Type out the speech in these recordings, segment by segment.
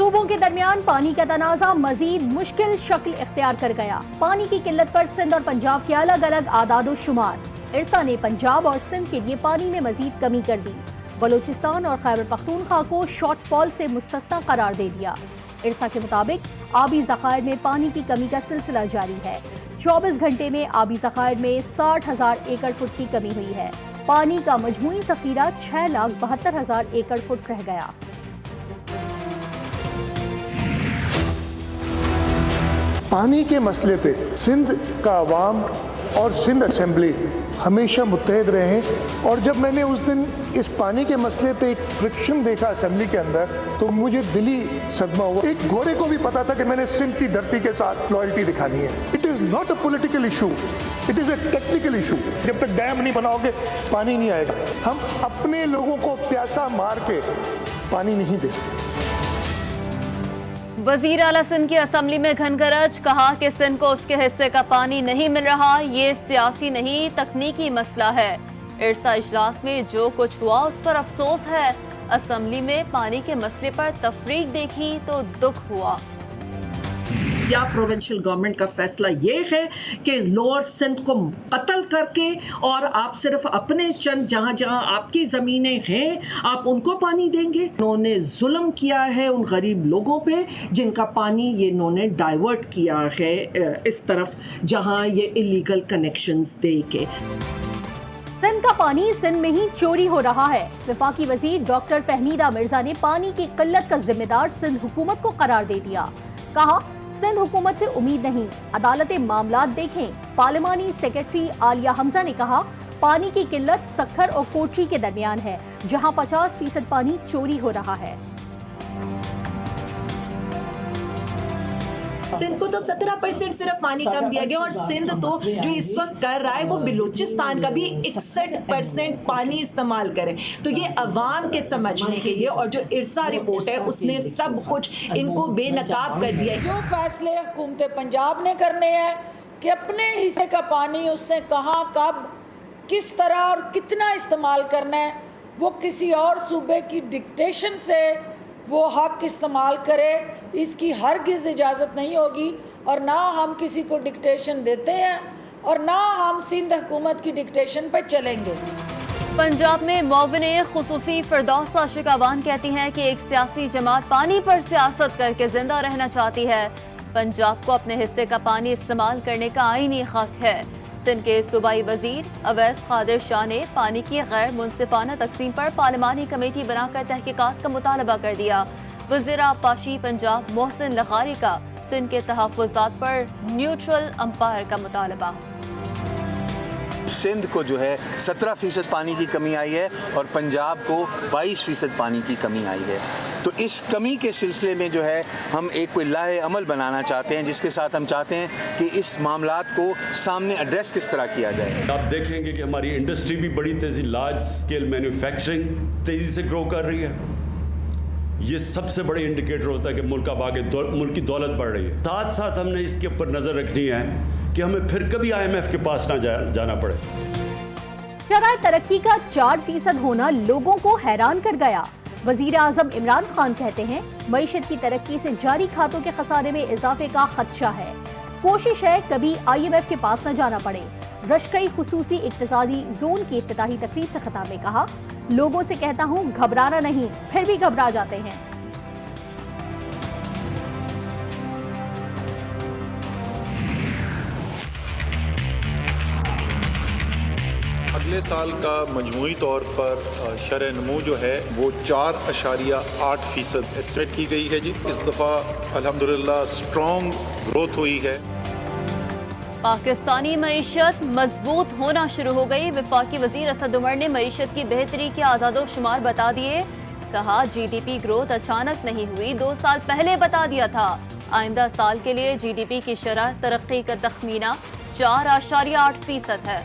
सूबों के दरमियान पानी का तनाज़ा मजीद मुश्किल शक्ल इख्तियार कर गया। पानी की किल्लत पर सिंध और पंजाब के अलग अलग आदादो शुमार। इरसा ने पंजाब और सिंध के लिए पानी में मजीद कमी कर दी। बलूचिस्तान और खैबर पख्तूनख्वा को शॉर्टफॉल से मुस्तस्ना करार दे दिया। इरसा के मुताबिक आबी ज़खायर में पानी की कमी का सिलसिला जारी है। 24 घंटे में आबी ज़खायर में 60,000 एकड़ फुट की कमी हुई है। पानी का मजमूई ज़ख़ीरा 6,72,000 एकड़ फुट रह गया। पानी के मसले पे सिंध का अवाम और सिंध असेंबली हमेशा मुत्तहद रहे हैं। और जब मैंने उस दिन इस पानी के मसले पे एक फ्रिक्शन देखा असेंबली के अंदर, तो मुझे दिली सदमा हुआ। एक घोड़े को भी पता था कि मैंने सिंध की धरती के साथ लॉयल्टी दिखानी है। It is not a political issue, it is a technical issue. जब तक डैम नहीं बनाओगे पानी नहीं आएगा। हम अपने लोगों को प्यासा मार के पानी नहीं दे सकते। वजीर आला सिंध की असेंबली में घनगरज, कहा कि सिंध को उसके हिस्से का पानी नहीं मिल रहा, ये सियासी नहीं तकनीकी मसला है। इरसा इजलास में जो कुछ हुआ उस पर अफसोस है। असेंबली में पानी के मसले पर तफरीक देखी तो दुख हुआ। या प्रोविंशियल गवर्नमेंट का फैसला ये है कि लोअर सिंध को कत्ल करके और आप सिर्फ अपने चंद जहाँ जहाँ आपकी ज़मीनें हैं आप उनको पानी देंगे। उन्होंने जुल्म किया है उन गरीब लोगों पे जिनका पानी ये इन्होंने डाइवर्ट किया है इस तरफ जहाँ ये इलीगल कनेक्शंस दे के। सिंध का पानी सिंध में ही चोरी हो रहा है। वफाकी वजीर डॉक्टर फहमीदा मिर्जा ने पानी की किल्लत का जिम्मेदार सिंध हुकूमत को करार दे दिया। कहा, सिंध हुकूमत से उम्मीद नहीं, अदालतें मामलात देखें। पार्लिमानी सेक्रेटरी आलिया हमजा ने कहा, पानी की किल्लत सक्खर और कोटरी के दरमियान है, जहां 50% पानी चोरी हो रहा है। सिंध को तो 17% सिर्फ पानी कम दिया गया और सिंध तो जो इस वक्त कर रहा है वो बलूचिस्तान का भी 61% पानी इस्तेमाल करे। तो ये अवाम के समझने के लिए, और जो इरसा रिपोर्ट है उसने सब कुछ इनको बेनकाब कर दिया। जो फैसले हुकूमत पंजाब ने करने हैं कि अपने हिस्से का पानी उसने कहाँ कब किस तरह और कितना इस्तेमाल करना है, वो किसी और सूबे की डिक्टेशन से वो हक इस्तेमाल करे, इसकी हरगिज़ इजाज़त नहीं होगी। और ना हम किसी को डिक्टेशन देते हैं और ना हम सिंध हुकूमत की डिक्टेशन पर चलेंगे। पंजाब में मुआविन खुसूसी फिरदौसा शिकावान कहती हैं कि एक सियासी जमात पानी पर सियासत करके जिंदा रहना चाहती है। पंजाब को अपने हिस्से का पानी इस्तेमाल करने का आईनी हक है। सिंध के सूबाई वजीर अवैस कादिर शाह ने पानी की गैर मुनसिफाना तकसीम पर पार्लिमानी कमेटी बनाकर तहकीकात का मुतालबा कर दिया। वज़ीर आबपाशी पंजाब मोहसिन लखारी का सिंध के तहफ़्फ़ुज़ात पर न्यूट्रल अंपायर का मुतालबा। सिंध को जो है 17% पानी की कमी आई है और पंजाब को 22% पानी की कमी आई है। तो इस कमी के सिलसिले में जो है हम एक कोई लाहे अमल बनाना चाहते हैं, जिसके साथ हम चाहते हैं कि इस मामलात को सामने एड्रेस किस तरह किया जाए। आप देखेंगे कि हमारी इंडस्ट्री भी बड़ी तेज़ी, लार्ज स्केल मैन्युफैक्चरिंग तेज़ी से ग्रो कर रही है। ये सबसे बड़े इंडिकेटर होता है कि मुल्क अब आगे मुल्क की दौलत बढ़ रही है। साथ साथ हमने इसके ऊपर नज़र रखनी है कि हमें फिर कभी IMF के पास ना जाना पड़े। शराय तरक्की का 4% होना लोगों को हैरान कर गया। वजीर आजम इमरान खान कहते हैं, मईशत की तरक्की से जारी खातों के खसारे में इजाफे का खदशा है। कोशिश है कभी IMF के पास न जाना पड़े। रशकई खुसूसी इक्तिसादी जोन की इफ्तिताही तकरीब से खिताब में कहा, लोगों से कहता हूँ घबराना नहीं, फिर भी घबरा जाते हैं। अगले साल का मजमूई तौर पर शरह नमू जो है वो 4.8% एस्टिमेट की गई है जी। इस दफ़ा अल्हम्दुलिल्लाह स्ट्रॉन्ग ग्रोथ हुई है। पाकिस्तानी मईशत मजबूत होना शुरू हो गई। वफाकी वजीर असद उमर ने मईशत की बेहतरी के आदादो शुमार बता दिए। कहा, GDP ग्रोथ अचानक नहीं हुई, 2 साल पहले बता दिया था। आइंदा साल के लिए GDP की शरह तरक्की का तखमीना 4.8% है।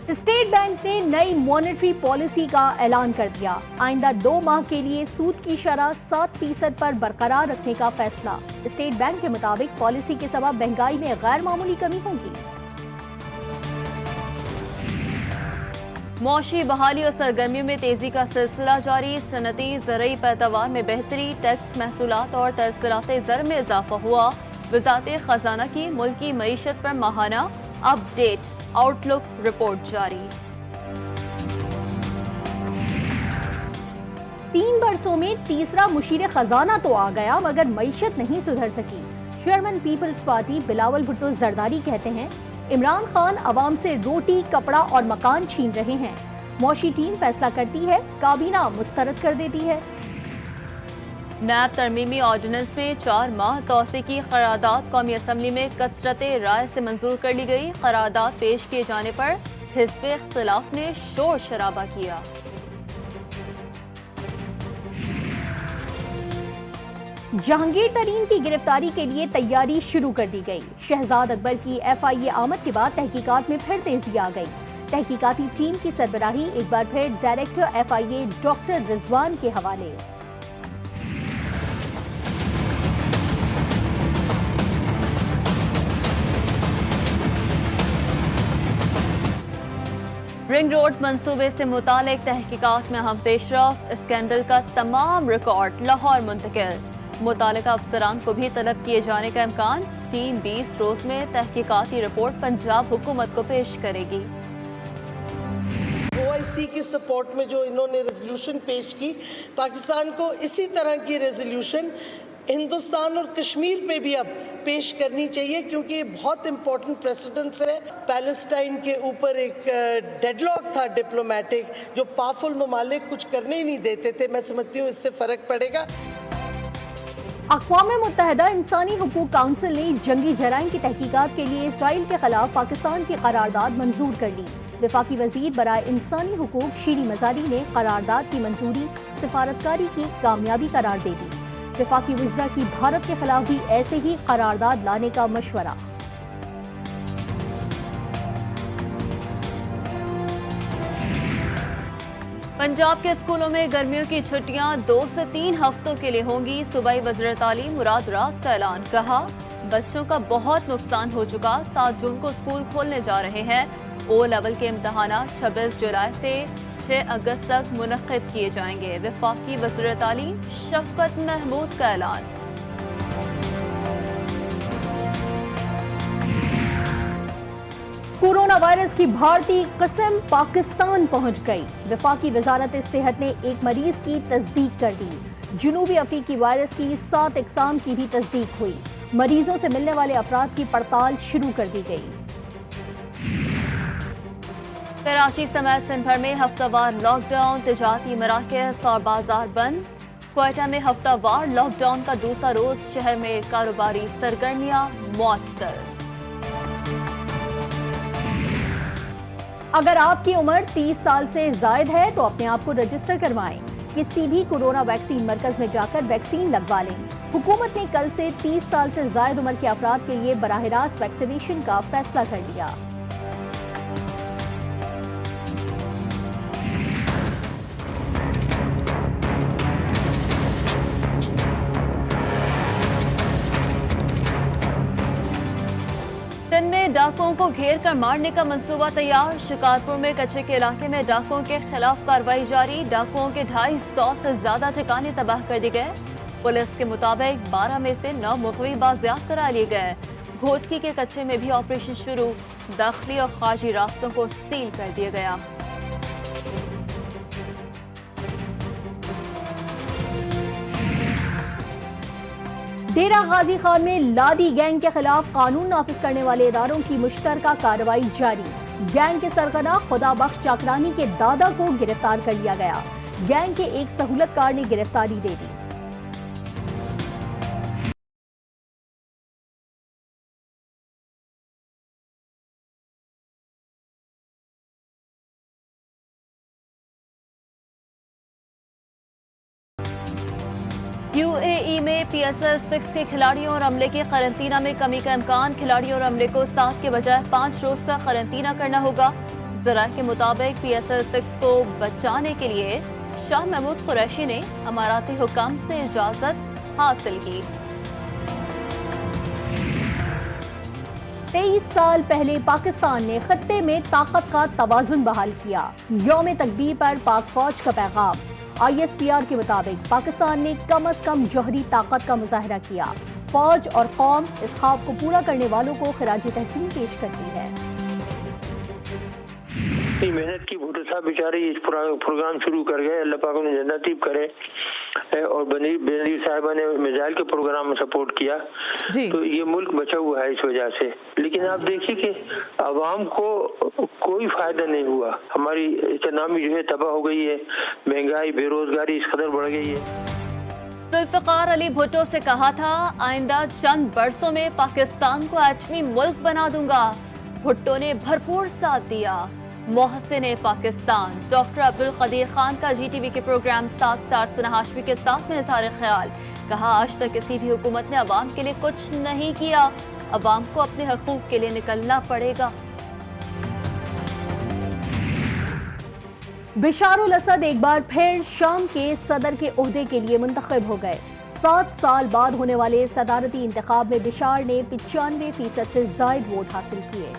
स्टेट बैंक ने नई मॉनेटरी पॉलिसी का ऐलान कर दिया। आइंदा 2 माह के लिए सूद की शरह 7% पर बरकरार रखने का फैसला। स्टेट बैंक के मुताबिक पॉलिसी के सबब महंगाई में गैर मामूली कमी होगी। मौशी बहाली और सरगर्मियों में तेजी का सिलसिला जारी। सनती ज़रई पैदावार में बेहतरी, टैक्स महसूलात और तरसलाते ज़र में इजाफा हुआ। वज़ारत ख़जाना की मुल्की मईशत पर माहाना अपडेट आउटलुक रिपोर्ट जारी। 3 बरसों में तीसरा मुशीर खजाना तो आ गया, मगर मईशत नहीं सुधर सकी। चेयरमैन पीपल्स पार्टी बिलावल भुट्टो जरदारी कहते हैं, इमरान खान अवाम से रोटी, कपड़ा और मकान छीन रहे हैं। मौशी टीम फैसला करती है, काबीना मुस्तरद कर देती है। नैब तरमीमी ऑर्डिनेंस में 4 माह तोसी की करारदाद कौमी असम्बली में कसरत राय से मंजूर कर ली गई। करारदाद पेश किए जाने पर हिज़्ब इख्तिलाफ ने शोर शराबा किया। जहांगीर तरीन की गिरफ्तारी के लिए तैयारी शुरू कर दी गई। शहजाद अकबर की FIA आमद के बाद तहकीकात में फिर तेजी आ गई। तहकीकाती टीम की सरबराही एक बार फिर डायरेक्टर FIA डॉक्टर रिजवान के हवाले। रिंग रोड मंसूबे से मुतालिक तहकीकात में अहम पेशरफ। स्कैंडल का तमाम रिकॉर्ड लाहौर मुंतकिल। मुतालिका अफसरान को भी तलब किए जाने का इम्कान। टीम 20 रोज में तहकीकाती रिपोर्ट पंजाब हुकूमत को पेश करेगी। OIC की सपोर्ट में जो इन्होंने रेजोल्यूशन पेश की, पाकिस्तान को इसी तरह की रेजोल्यूशन हिंदुस्तान और कश्मीर पे भी अब पेश करनी चाहिए, क्योंकि ये बहुत इंपॉर्टेंट प्रेसिडेंस है। पैलेस्टाइन के ऊपर एक डेडलॉक था डिप्लोमेटिक, जो पावरफुल ममालिक कुछ करने ही नहीं देते थे। मैं समझती हूँ इससे फ़र्क पड़ेगा। अक़वाम मुत्तहिदा इंसानी हुकूक काउंसिल ने जंगी जराइम की तहकीकात के लिए इसराइल के खिलाफ पाकिस्तान की करारदाद मंजूर कर ली। वफाकी वज़ीर बराए इंसानी हुकूक शीरी मज़ारी ने करारदाद की मंजूरी सिफारतकारी की कामयाबी करार दे दी। वफाकी वज़ीरा की भारत के खिलाफ भी ऐसे ही करारदाद लाने का मशवरा। पंजाब के स्कूलों में गर्मियों की छुट्टियां 2 से 3 हफ्तों के लिए होंगी। सूबाई वज़ीर तालीम मुराद राज का ऐलान। कहा, बच्चों का बहुत नुकसान हो चुका। 7 जून को स्कूल खोलने जा रहे हैं। O लेवल के इम्तहानात 26 जुलाई से 6 अगस्त तक मुनक़्क़िद किए जाएंगे। वफाकी वज़ीर तालीम शफ़क़त महमूद का ऐलान। कोरोना वायरस की भारतीय किस्म पाकिस्तान पहुंच गई। वफाकी वजारत सेहत ने एक मरीज की तस्दीक कर दी। जनूबी अफ्रीकी वायरस की 7 इक़साम की भी तस्दीक हुई। मरीजों से मिलने वाले अफराद की पड़ताल शुरू कर दी गई। कराची समेत सिंध भर में हफ्तावार लॉकडाउन। तिजारती मराकज़ और बाजार बंद। क्वेटा में हफ्तावार लॉकडाउन का दूसरा रोज। शहर में कारोबारी सरगर्मियां मुअत्तल। अगर आपकी उम्र 30 साल से जायद है तो अपने आप को रजिस्टर करवाएं। किसी भी कोरोना वैक्सीन मरकज में जाकर वैक्सीन लगवा लें। हुकूमत ने कल से 30 साल से जायद उम्र के अफराद के लिए बराह रास्त वैक्सीनेशन का फैसला कर लिया। दिन में डाकुओं को घेर कर मारने का मंसूबा तैयार। शिकारपुर में कच्चे के इलाके में डाकुओं के खिलाफ कार्रवाई जारी। डाकुओं के 250 से ज्यादा ठिकाने तबाह कर दिए गए। पुलिस के मुताबिक 12 में से 9 मुखवी बाजियाब करा लिए गए। घोटकी के कच्चे में भी ऑपरेशन शुरू। दाखिली और खारजी रास्तों को सील कर दिया गया। डेरा गाजी खान में लादी गैंग के खिलाफ कानून नाफिज करने वाले इदारों की मुश्तरका कार्रवाई जारी। गैंग के सरगना खुदा बख्श चाकरानी के दादा को गिरफ्तार कर लिया गया। गैंग के एक सहूलतकार ने गिरफ्तारी दे दी। UAE में PSL 6 के खिलाड़ियों और अमले की करंतना में कमी का इम्कान। खिलाड़ियों और अमले को 7 के बजाय 5 रोज का करंतना करना होगा। ज़राए के मुताबिक PSL 6 को बचाने के लिए शाह महमूद कुरैशी ने अमाराती हुकाम से इजाजत हासिल की। 23 साल पहले पाकिस्तान ने खत्ते में ताकत का तवाजुन बहाल किया। यौम तकबीर पर पाक फौज का पैगाम। ISPR के मुताबिक पाकिस्तान ने कम अज कम जौहरी ताकत का मुजाहरा किया। फौज और कौम इस ख्वाब को पूरा करने वालों को खिराज तहसीन पेश करती है। मेहनत की भुट्टो साहब बेचारे इस प्रोग्राम शुरू कर गए, अल्लाह पाक उन्हें जन्नत नसीब करे। और बेनजीर साहिबा ने मिसाइल के प्रोग्राम में सपोर्ट किया, तो ये मुल्क बचा हुआ है इस वजह से। लेकिन आप देखिए कि आवाम को कोई फायदा नहीं हुआ। हमारी इकोनॉमी जो है तबाह हो गई है, महंगाई बेरोजगारी इस कदर बढ़ गई है। जुल्फ़िकार अली भुट्टो से कहा था आइंदा चंद बरसों में पाकिस्तान को एटमी मुल्क बना दूंगा। भुट्टो ने भरपूर साथ दिया। मोहसिन पाकिस्तान डॉक्टर अब्दुल कदीर खान का GTV के प्रोग्राम 7 सारसना हाशमी के साथ में इज़हार ख्याल। कहा आज तक किसी भी हुकूमत ने अवाम के लिए कुछ नहीं किया, अवाम को अपने हकूक के लिए निकलना पड़ेगा। बिशारुल असद एक बार फिर शाम के सदर के ओहदे के लिए मुंतखब हो गए। 7 साल बाद होने वाले सदारती इंतखाब में बिशार ने 95% से जायद वोट हासिल किए।